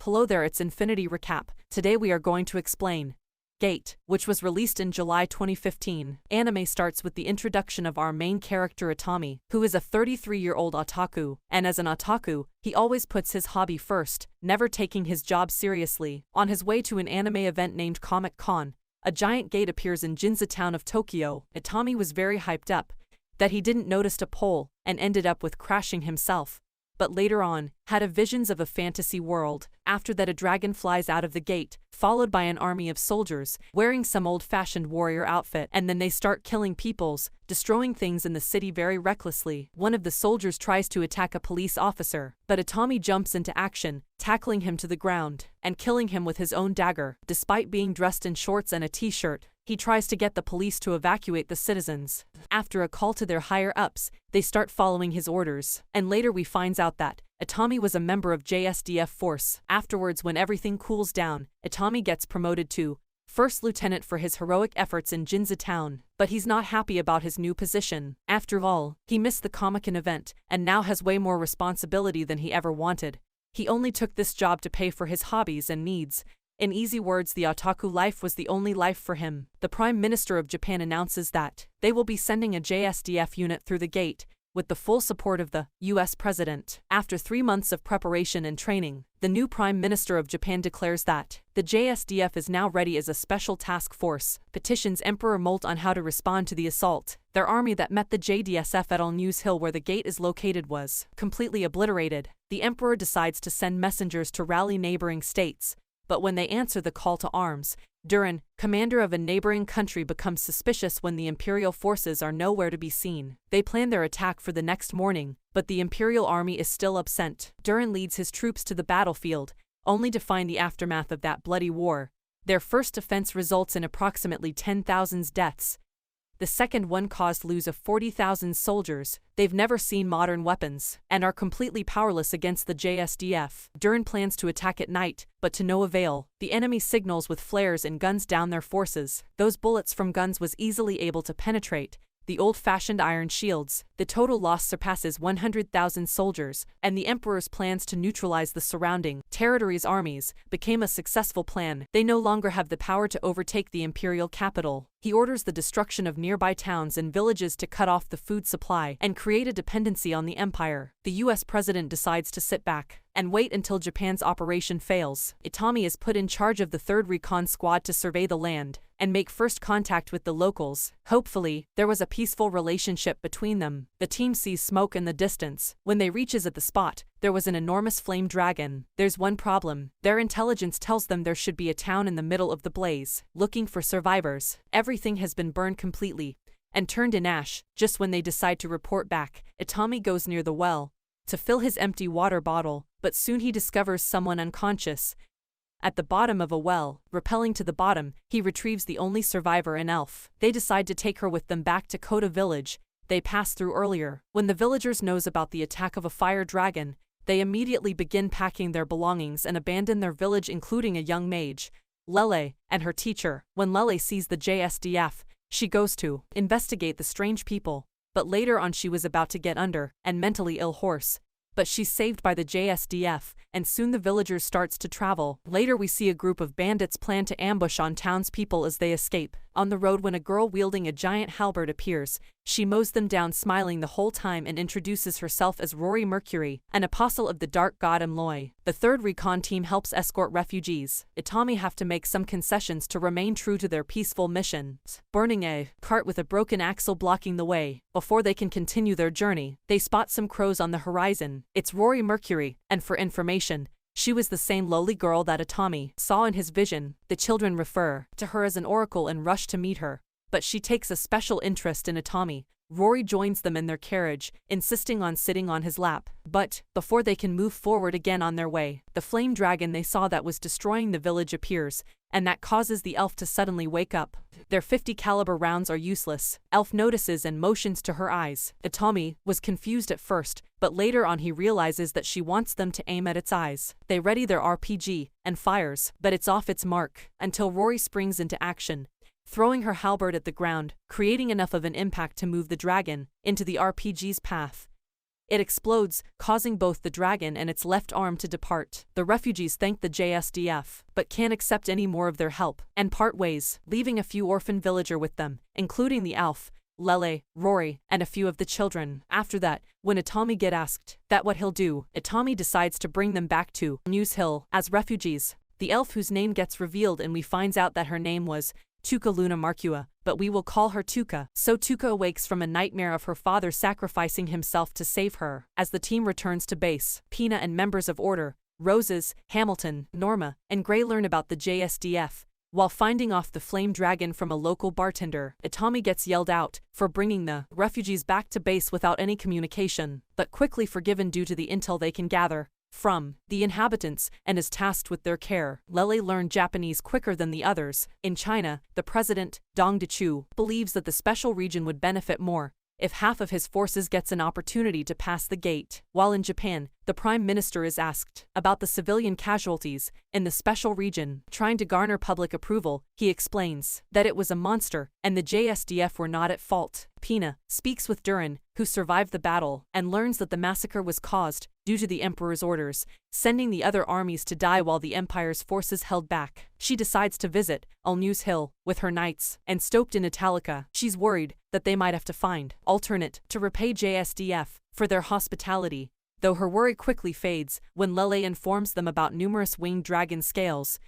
Hello there, it's Infinity Recap. Today we are going to explain Gate, which was released in July 2015. Anime starts with the introduction of our main character Itami, who is a 33-year-old otaku, and as an otaku, he always puts his hobby first, never taking his job seriously. On his way to an anime event named Comic-Con, a giant gate appears in Ginza town of Tokyo. Itami was very hyped up that he didn't notice a pole and ended up with crashing himself. But later on, had a visions of a fantasy world. After that, a dragon flies out of the gate, followed by an army of soldiers, wearing some old-fashioned warrior outfit, and then they start killing peoples, destroying things in the city very recklessly. One of the soldiers tries to attack a police officer, but Itami jumps into action, tackling him to the ground, and killing him with his own dagger. Despite being dressed in shorts and a t-shirt, he tries to get the police to evacuate the citizens. After a call to their higher-ups, they start following his orders, and later we finds out that Itami was a member of JSDF force. Afterwards, when everything cools down, Itami gets promoted to First Lieutenant for his heroic efforts in Ginza town, but he's not happy about his new position. After all, he missed the Comic-Con event, and now has way more responsibility than he ever wanted. He only took this job to pay for his hobbies and needs. In easy words, the otaku life was the only life for him. The Prime Minister of Japan announces that they will be sending a JSDF unit through the gate, with the full support of the US President. After 3 months of preparation and training, the new Prime Minister of Japan declares that the JSDF is now ready as a special task force, petitions Emperor Molt on how to respond to the assault. Their army that met the JSDF at All-News Hill where the gate is located was completely obliterated. The Emperor decides to send messengers to rally neighboring states, but when they answer the call to arms, Durin, commander of a neighboring country, becomes suspicious when the Imperial forces are nowhere to be seen. They plan their attack for the next morning, but the Imperial army is still absent. Durin leads his troops to the battlefield, only to find the aftermath of that bloody war. Their first offense results in approximately 10,000 deaths. The second one caused lose of 40,000 soldiers. They've never seen modern weapons, and are completely powerless against the JSDF. Durin plans to attack at night, but to no avail. The enemy signals with flares and guns down their forces. Those bullets from guns was easily able to penetrate the old-fashioned iron shields. The total loss surpasses 100,000 soldiers, and the Emperor's plans to neutralize the surrounding territories' armies became a successful plan. They no longer have the power to overtake the imperial capital. He orders the destruction of nearby towns and villages to cut off the food supply and create a dependency on the empire. The US president decides to sit back and wait until Japan's operation fails. Itami is put in charge of the 3rd Recon Squad to survey the land and make first contact with the locals. Hopefully, there was a peaceful relationship between them. The team sees smoke in the distance. When they reaches at the spot, there was an enormous flame dragon. There's one problem. Their intelligence tells them there should be a town in the middle of the blaze, looking for survivors. Everything has been burned completely and turned in ash. Just when they decide to report back, Itami goes near the well to fill his empty water bottle, but soon he discovers someone unconscious at the bottom of a well. Rappelling to the bottom, he retrieves the only survivor, an elf. They decide to take her with them back to Kota village they passed through earlier. When the villagers knows about the attack of a fire dragon, they immediately begin packing their belongings and abandon their village, including a young mage, Lele, and her teacher. When Lele sees the JSDF, she goes to investigate the strange people, but later on she was about to get under and mentally ill horse. But she's saved by the JSDF, and soon the villagers starts to travel. Later we see a group of bandits plan to ambush on townspeople as they escape. On the road, when a girl wielding a giant halberd appears, she mows them down, smiling the whole time, and introduces herself as Rory Mercury, an apostle of the dark god Emloy. The 3rd Recon team helps escort refugees. Itami have to make some concessions to remain true to their peaceful mission, burning a cart with a broken axle blocking the way. Before they can continue their journey, they spot some crows on the horizon. It's Rory Mercury, and for information, she was the same Loli girl that Itami saw in his vision. The children refer to her as an oracle and rush to meet her, but she takes a special interest in Itami. Rory joins them in their carriage, insisting on sitting on his lap. But before they can move forward again on their way, the flame dragon they saw that was destroying the village appears, and that causes the elf to suddenly wake up. Their 50 caliber rounds are useless. Elf notices and motions to her eyes. Itami was confused at first, but later on he realizes that she wants them to aim at its eyes. They ready their RPG and fires, but it's off its mark until Rory springs into action, throwing her halberd at the ground, creating enough of an impact to move the dragon into the RPG's path. It explodes, causing both the dragon and its left arm to depart. The refugees thank the JSDF, but can't accept any more of their help, and part ways, leaving a few orphan villager with them, including the elf, Loli, Rory, and a few of the children. After that, when Itami get asked that what he'll do, Itami decides to bring them back to News Hill as refugees. The elf whose name gets revealed and we finds out that her name was Tuka Luna Marcua, but we will call her Tuka. So Tuka awakes from a nightmare of her father sacrificing himself to save her. As the team returns to base, Pina and members of Order, Roses, Hamilton, Norma, and Gray learn about the JSDF. While finding off the flame dragon from a local bartender, Itami gets yelled out for bringing the refugees back to base without any communication, but quickly forgiven due to the intel they can gather from the inhabitants and is tasked with their care. Lele learned Japanese quicker than the others. In China, the president, Dong Dechu, believes that the special region would benefit more if half of his forces gets an opportunity to pass the gate. While in Japan, the prime minister is asked about the civilian casualties in the special region. Trying to garner public approval, he explains that it was a monster and the JSDF were not at fault. Pina speaks with Durin, who survived the battle, and learns that the massacre was caused due to the emperor's orders, sending the other armies to die while the empire's forces held back. She decides to visit News Hill with her knights, and stoked in Italica, she's worried that they might have to find alternate to repay JSDF for their hospitality, though her worry quickly fades when Lele informs them about numerous winged dragon scales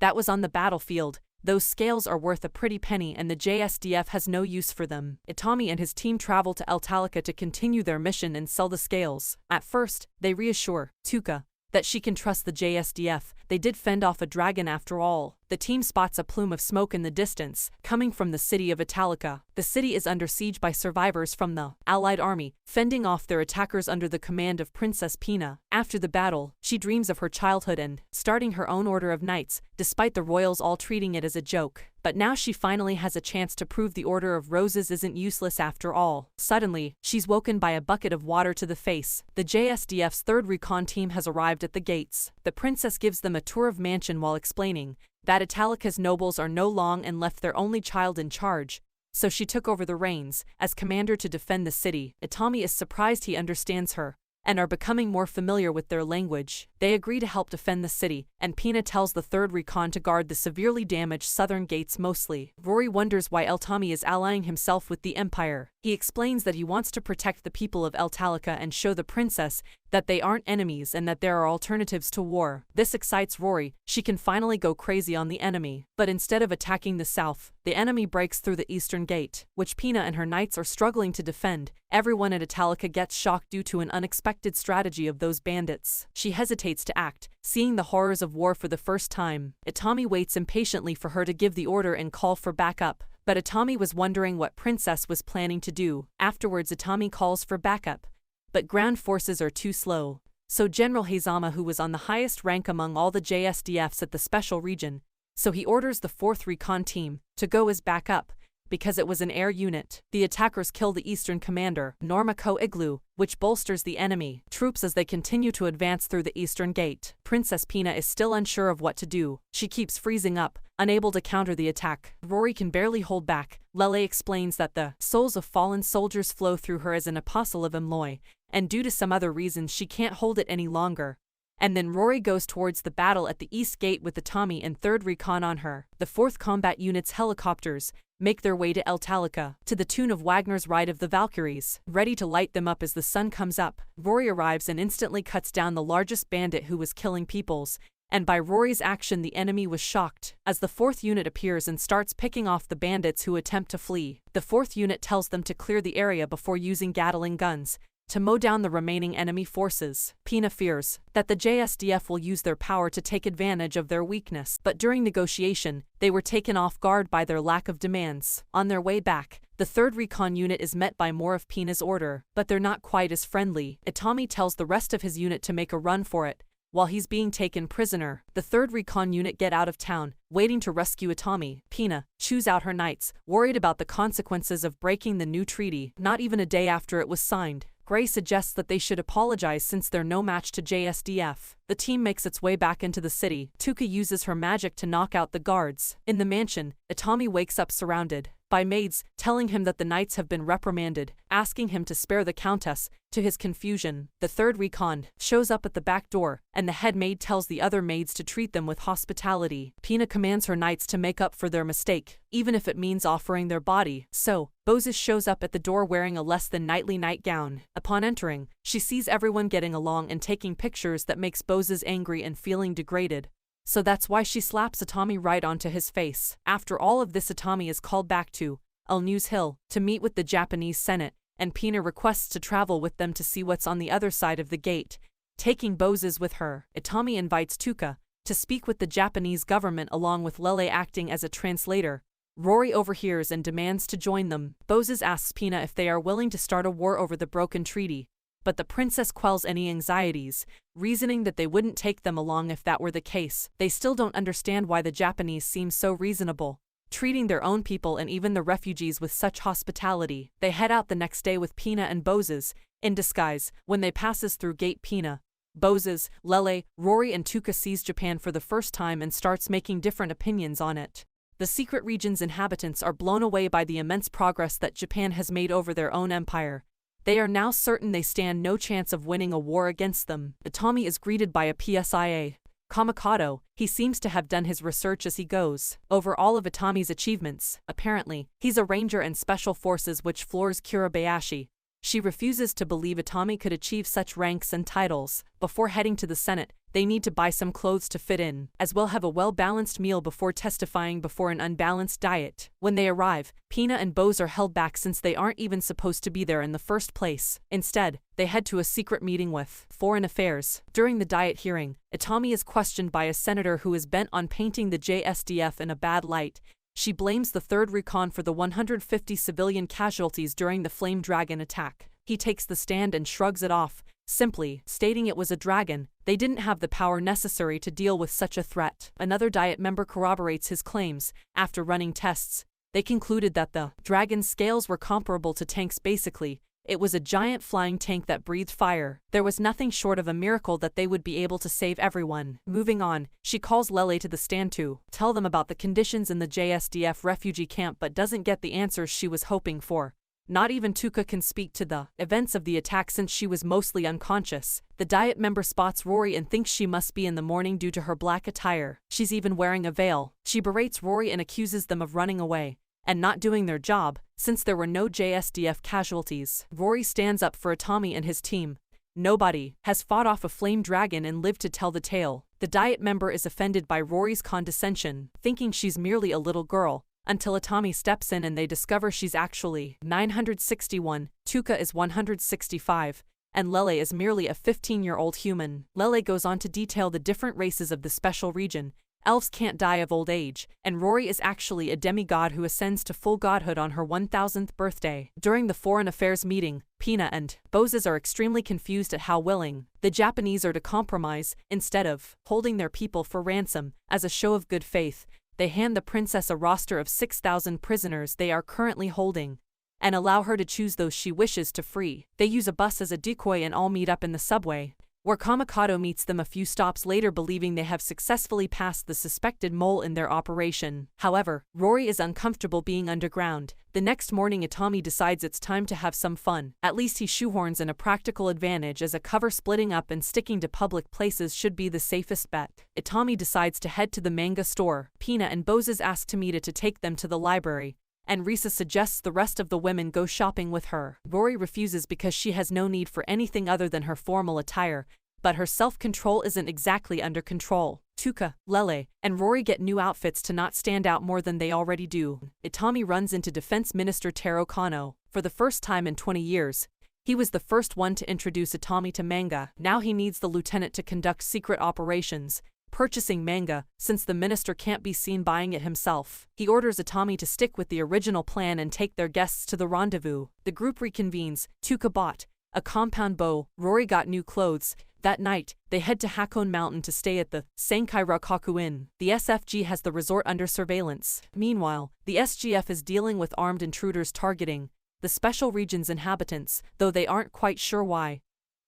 that was on the battlefield. Those scales are worth a pretty penny and the JSDF has no use for them. Itami and his team travel to Italica to continue their mission and sell the scales. At first, they reassure Tuka that she can trust the JSDF. They did fend off a dragon after all. The team spots a plume of smoke in the distance, coming from the city of Italica. The city is under siege by survivors from the Allied army, fending off their attackers under the command of Princess Pina. After the battle, she dreams of her childhood and starting her own order of knights, despite the royals all treating it as a joke. But now she finally has a chance to prove the Order of Roses isn't useless after all. Suddenly, she's woken by a bucket of water to the face. The JSDF's third recon team has arrived at the gates. The princess gives them a tour of mansion while explaining that Italica's nobles are no long and left their only child in charge, so she took over the reins as commander to defend the city. Itami is surprised he understands her, and are becoming more familiar with their language. They agree to help defend the city, and Pina tells the third recon to guard the severely damaged southern gates mostly. Rory wonders why Itami is allying himself with the Empire. He explains that he wants to protect the people of Italica and show the princess that they aren't enemies and that there are alternatives to war. This excites Rory. She can finally go crazy on the enemy. But instead of attacking the south, the enemy breaks through the eastern gate, which Pina and her knights are struggling to defend. Everyone at Italica gets shocked due to an unexpected strategy of those bandits. She hesitates to act, seeing the horrors of war for the first time. Itami waits impatiently for her to give the order and call for backup. But Itami was wondering what Princess was planning to do. Afterwards, Itami calls for backup, but ground forces are too slow. So General Hazama, who was on the highest rank among all the JSDFs at the special region, so he orders the 4th Recon team to go as backup, because it was an air unit. The attackers kill the eastern commander, Normako Igloo, which bolsters the enemy troops as they continue to advance through the eastern gate. Princess Pina is still unsure of what to do. She keeps freezing up, unable to counter the attack. Rory can barely hold back. Lele explains that the souls of fallen soldiers flow through her as an apostle of Emloy, and due to some other reasons she can't hold it any longer. And then Rory goes towards the battle at the east gate with Itami and 3rd Recon on her. The 4th Combat Unit's helicopters make their way to Italica, to the tune of Wagner's Ride of the Valkyries, ready to light them up as the sun comes up. Rory arrives and instantly cuts down the largest bandit who was killing peoples, and by Rory's action the enemy was shocked, as the 4th unit appears and starts picking off the bandits who attempt to flee. The 4th unit tells them to clear the area before using Gatling guns to mow down the remaining enemy forces. Pina fears that the JSDF will use their power to take advantage of their weakness, but during negotiation, they were taken off guard by their lack of demands. On their way back, the 3rd Recon unit is met by more of Pina's order, but they're not quite as friendly. Itami tells the rest of his unit to make a run for it, while he's being taken prisoner. The 3rd Recon unit get out of town, waiting to rescue Itami. Pina chews out her knights, worried about the consequences of breaking the new treaty, not even a day after it was signed. Gray suggests that they should apologize since they're no match to JSDF. The team makes its way back into the city. Tuka uses her magic to knock out the guards. In the mansion, Itami wakes up surrounded by maids, telling him that the knights have been reprimanded, asking him to spare the countess, To his confusion, the third recon shows up at the back door, and the head maid tells the other maids to treat them with hospitality. Pina commands her knights to make up for their mistake, even if it means offering their body. So, Bozes shows up at the door wearing a less than knightly nightgown. Upon entering, she sees everyone getting along and taking pictures that makes Bozes angry and feeling degraded. So that's why she slaps Itami right onto his face. After all of this, Itami is called back to News Hill to meet with the Japanese Senate, and Pina requests to travel with them to see what's on the other side of the gate. Taking Bozes with her, Itami invites Tuka to speak with the Japanese government along with Lele acting as a translator. Rory overhears and demands to join them. Bozes asks Pina if they are willing to start a war over the broken treaty, but the princess quells any anxieties, reasoning that they wouldn't take them along if that were the case. They still don't understand why the Japanese seem so reasonable, treating their own people and even the refugees with such hospitality. They head out the next day with Pina and Bozes, in disguise. When they passes through gate Pina, Bozes, Lele, Rory and Tuka sees Japan for the first time and starts making different opinions on it. The secret region's inhabitants are blown away by the immense progress that Japan has made over their own empire. They are now certain they stand no chance of winning a war against them. Itami is greeted by a PSIA Kamikado. He seems to have done his research as he goes over all of Itami's achievements. Apparently, he's a ranger in special forces, which floors Kurabayashi. She refuses to believe Itami could achieve such ranks and titles. Before heading to the Senate, they need to buy some clothes to fit in, as well have a well-balanced meal before testifying before an unbalanced diet. When they arrive, Pina and Boz are held back since they aren't even supposed to be there in the first place. Instead, they head to a secret meeting with Foreign Affairs. During the diet hearing, Itami is questioned by a senator who is bent on painting the JSDF in a bad light. She blames the third recon for the 150 civilian casualties during the Flame Dragon attack. He takes the stand and shrugs it off, simply stating it was a dragon. They didn't have the power necessary to deal with such a threat. Another Diet member corroborates his claims. After running tests, they concluded that the dragon's scales were comparable to tanks. Basically, it was a giant flying tank that breathed fire. There was nothing short of a miracle that they would be able to save everyone. Moving on, she calls Lele to the stand to tell them about the conditions in the JSDF refugee camp, but doesn't get the answers she was hoping for. Not even Tuka can speak to the events of the attack since she was mostly unconscious. The Diet member spots Rory and thinks she must be in the morning due to her black attire. She's even wearing a veil. She berates Rory and accuses them of running away and not doing their job, since there were no JSDF casualties. Rory stands up for Itami and his team. Nobody has fought off a flame dragon and lived to tell the tale. The Diet member is offended by Rory's condescension, thinking she's merely a little girl, until Itami steps in and they discover she's actually 961, Tuka is 165, and Lele is merely a 15-year-old human. Lele goes on to detail the different races of the special region. Elves can't die of old age, and Rory is actually a demigod who ascends to full godhood on her 1000th birthday. During the Foreign Affairs meeting, Pina and Bozes are extremely confused at how willing the Japanese are to compromise. Instead of holding their people for ransom, as a show of good faith, they hand the princess a roster of 6,000 prisoners they are currently holding, and allow her to choose those she wishes to free. They use a bus as a decoy and all meet up in the subway, where Kamikado meets them a few stops later, believing they have successfully passed the suspected mole in their operation. However, Rory is uncomfortable being underground. The next morning, Itami decides it's time to have some fun. At least he shoehorns in a practical advantage, as a cover splitting up and sticking to public places should be the safest bet. Itami decides to head to the manga store. Pina and Bozes ask Tomita to take them to the library, and Risa suggests the rest of the women go shopping with her. Rory refuses because she has no need for anything other than her formal attire, but her self-control isn't exactly under control. Tuka, Lele, and Rory get new outfits to not stand out more than they already do. Itami runs into Defense Minister Taro Kano. For the first time in 20 years, he was the first one to introduce Itami to manga. Now he needs the lieutenant to conduct secret operations, purchasing manga, since the minister can't be seen buying it himself. He orders Itami to stick with the original plan and take their guests to the rendezvous. The group reconvenes. Tuka bought a compound bow. Rory got new clothes. That night, they head to Hakone Mountain to stay at the Sankaira Kaku Inn. The SFG has the resort under surveillance. Meanwhile, the SGF is dealing with armed intruders targeting the special region's inhabitants, though they aren't quite sure why.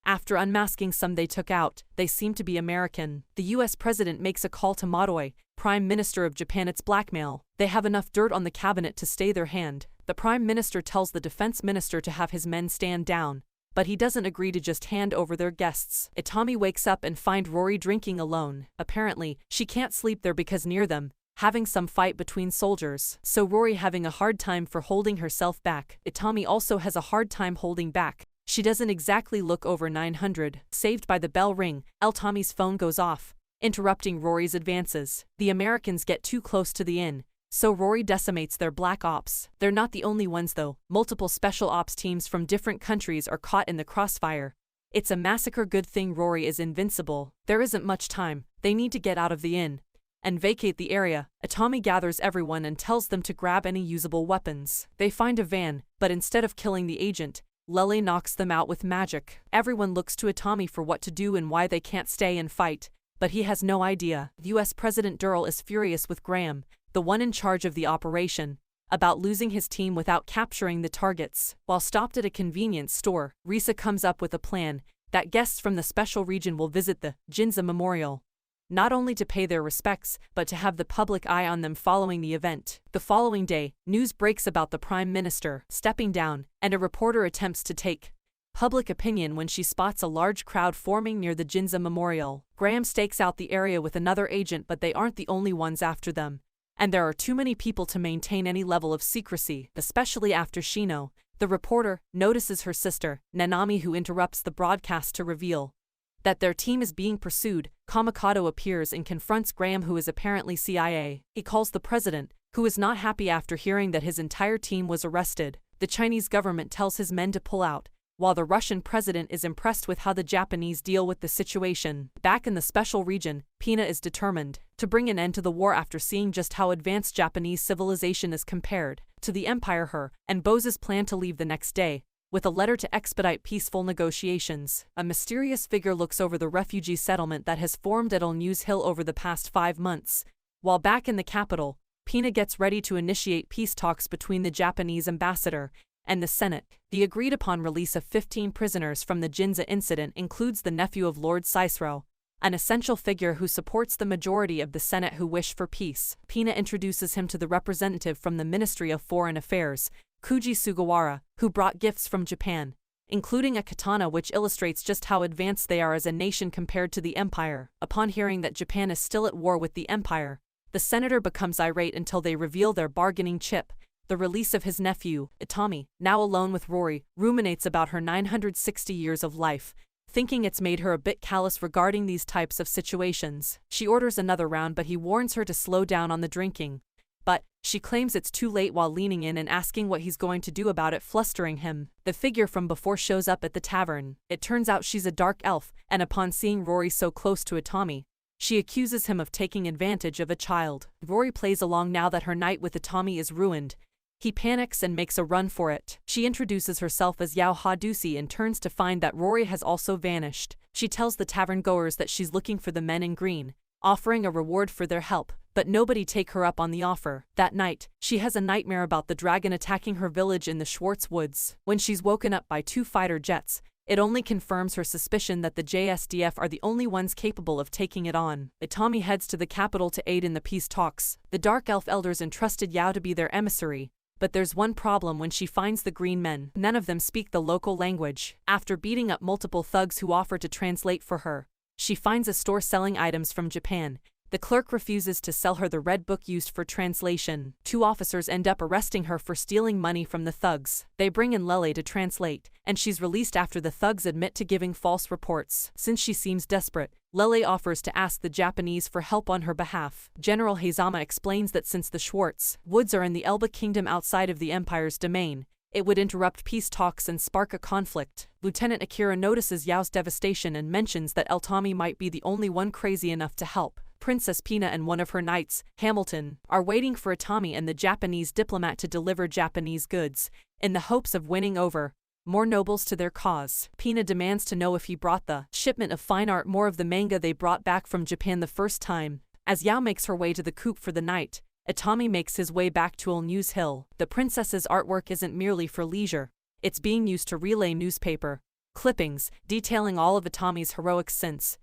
After unmasking some they took out, they seem to be American. The US president makes a call to Modoi, Prime Minister of Japan. It's blackmail. They have enough dirt on the cabinet to stay their hand. The Prime Minister tells the Defense Minister to have his men stand down, but he doesn't agree to just hand over their guests. Itami wakes up and finds Rory drinking alone. Apparently, she can't sleep there because near them, having some fight between soldiers. So Rory having a hard time for holding herself back. Itami also has a hard time holding back. She doesn't exactly look over 900. Saved by the bell ring, Itami's phone goes off, interrupting Rory's advances. The Americans get too close to the inn, so Rory decimates their black ops. They're not the only ones though. Multiple special ops teams from different countries are caught in the crossfire. It's a massacre. Good thing Rory is invincible. There isn't much time. They need to get out of the inn and vacate the area. Itami gathers everyone and tells them to grab any usable weapons. They find a van, but instead of killing the agent, Loli knocks them out with magic. Everyone looks to Itami for what to do and why they can't stay and fight, but he has no idea. US President Durrell is furious with Graham, the one in charge of the operation, about losing his team without capturing the targets. While stopped at a convenience store, Risa comes up with a plan that guests from the special region will visit the Ginza Memorial, not only to pay their respects, but to have the public eye on them following the event. The following day, news breaks about the Prime Minister stepping down, and a reporter attempts to take public opinion when she spots a large crowd forming near the Ginza Memorial. Graham stakes out the area with another agent, but they aren't the only ones after them, and there are too many people to maintain any level of secrecy, especially after Shino, the reporter, notices her sister, Nanami, who interrupts the broadcast to reveal that their team is being pursued. Kamikado appears and confronts Graham, who is apparently CIA. He calls the president, who is not happy after hearing that his entire team was arrested. The Chinese government tells his men to pull out, while the Russian president is impressed with how the Japanese deal with the situation. Back in the special region, Pina is determined to bring an end to the war after seeing just how advanced Japanese civilization is compared to the Empire. Her and Bose's plan to leave the next day, with a letter to expedite peaceful negotiations. A mysterious figure looks over the refugee settlement that has formed at News Hill over the past 5 months. While back in the capital, Pina gets ready to initiate peace talks between the Japanese ambassador and the Senate. The agreed-upon release of 15 prisoners from the Ginza incident includes the nephew of Lord Cicero, an essential figure who supports the majority of the Senate who wish for peace. Pina introduces him to the representative from the Ministry of Foreign Affairs, Kuji Sugawara, who brought gifts from Japan, including a katana which illustrates just how advanced they are as a nation compared to the Empire. Upon hearing that Japan is still at war with the Empire, the senator becomes irate until they reveal their bargaining chip. The release of his nephew, Itami, now alone with Rory, ruminates about her 960 years of life, thinking it's made her a bit callous regarding these types of situations. She orders another round, but he warns her to slow down on the drinking. But she claims it's too late while leaning in and asking what he's going to do about it, flustering him. The figure from before shows up at the tavern. It turns out she's a dark elf, and upon seeing Rory so close to Itami, she accuses him of taking advantage of a child. Rory plays along now that her night with Itami is ruined. He panics and makes a run for it. She introduces herself as Yao Hadusi and turns to find that Rory has also vanished. She tells the tavern goers that she's looking for the men in green, offering a reward for their help, but nobody take her up on the offer. That night, she has a nightmare about the dragon attacking her village in the Schwartz Woods. When she's woken up by 2 fighter jets, it only confirms her suspicion that the JSDF are the only ones capable of taking it on. Itami heads to the capital to aid in the peace talks. The Dark Elf elders entrusted Yao to be their emissary, but there's one problem when she finds the green men. None of them speak the local language. After beating up multiple thugs who offer to translate for her, she finds a store selling items from Japan. The clerk refuses to sell her the red book used for translation. 2 officers end up arresting her for stealing money from the thugs. They bring in Loli to translate, and she's released after the thugs admit to giving false reports. Since she seems desperate, Loli offers to ask the Japanese for help on her behalf. General Heizama explains that since the Schwartz Woods are in the Elba Kingdom outside of the Empire's domain, it would interrupt peace talks and spark a conflict. Lieutenant Akira notices Yao's devastation and mentions that Itami might be the only one crazy enough to help. Princess Pina and one of her knights, Hamilton, are waiting for Itami and the Japanese diplomat to deliver Japanese goods, in the hopes of winning over more nobles to their cause. Pina demands to know if he brought the shipment of fine art, more of the manga they brought back from Japan the first time. As Yao makes her way to the coupe for the night, Itami makes his way back to News Hill. The princess's artwork isn't merely for leisure, it's being used to relay newspaper clippings detailing all of Itami's heroics since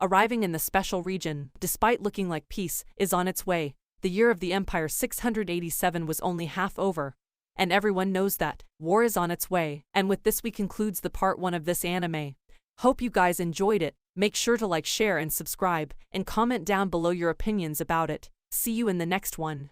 arriving in the special region. Despite looking like peace is on its way, the year of the Empire 687 was only half over. And everyone knows that war is on its way. And with this we concludes the part 1 of this anime. Hope you guys enjoyed it. Make sure to like, share and subscribe, and comment down below your opinions about it. See you in the next one.